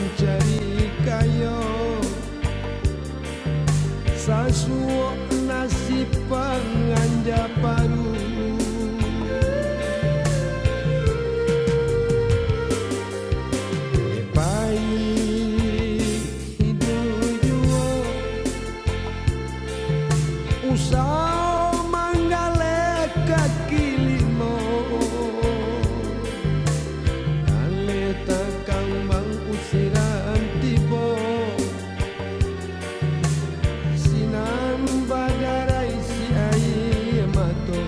mencari kayo sasuo nasib panganja paru lepai hidup juo usah manggale kaki limo ale takang bang usiran tibo sinan badarai si ai mato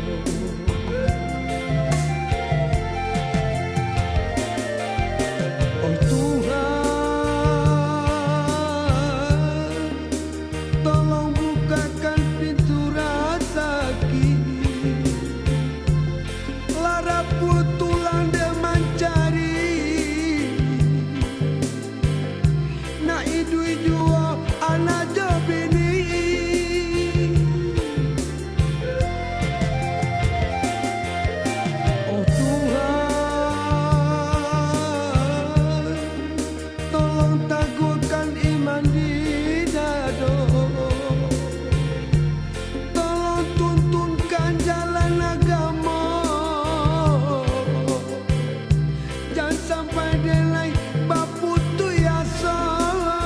oh Tuhan tolong bukakan pintu rezeki lara putulan de mencari na idui juo anak jobini oh Tuhan tolong teguhkan iman di dado tolong tuntunkan jalan agama jangan sampai delay baputu ya salah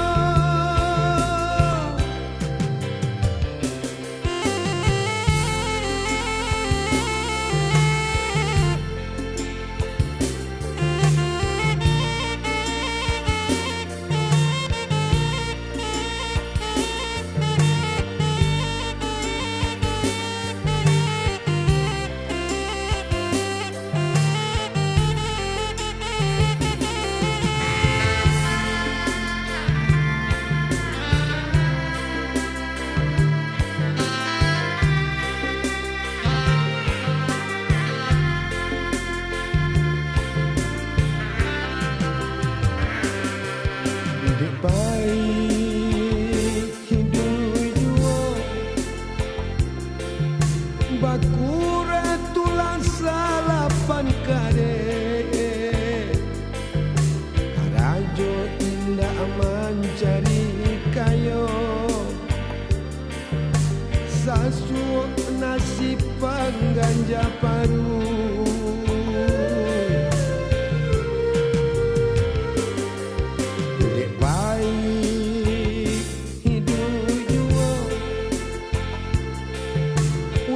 hidup baik hidup juo bakure tulang salapan kare karajo indah mencari kayo sasuo nasib pangganja paru hidup baik hidup juo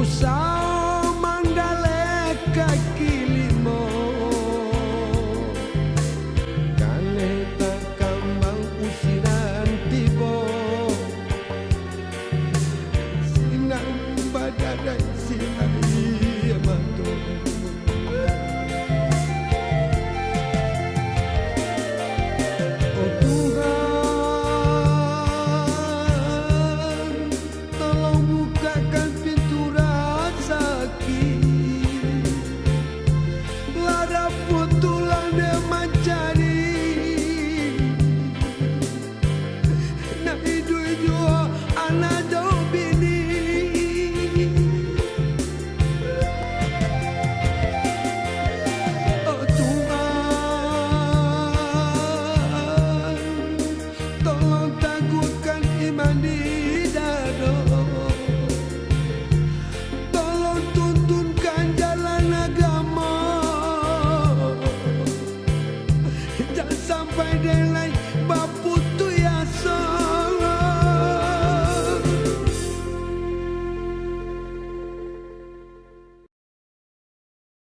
usah manggale kaki